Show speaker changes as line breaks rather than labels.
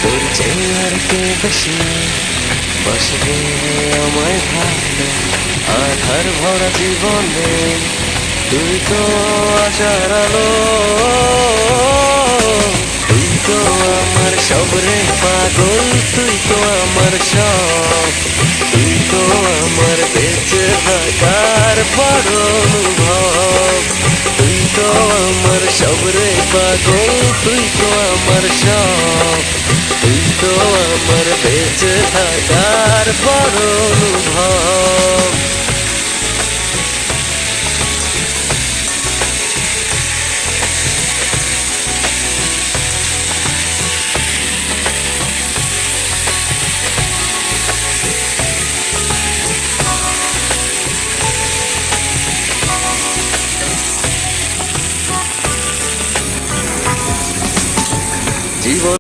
তোর চেহারাকে বেশি বসবে আমায় ভালো আধার ভরা জীবনে তুই তো আশার আলো তুই তো আমার সব রে পাগল তুই তো আমার সব তুই তো আমার বেঁচে থাকার বড় অনুভব তুই তো আমার সব রে পাগল তুই তো আমার সব তুই তো আমার বেঁচে থাকার বড় অনুভব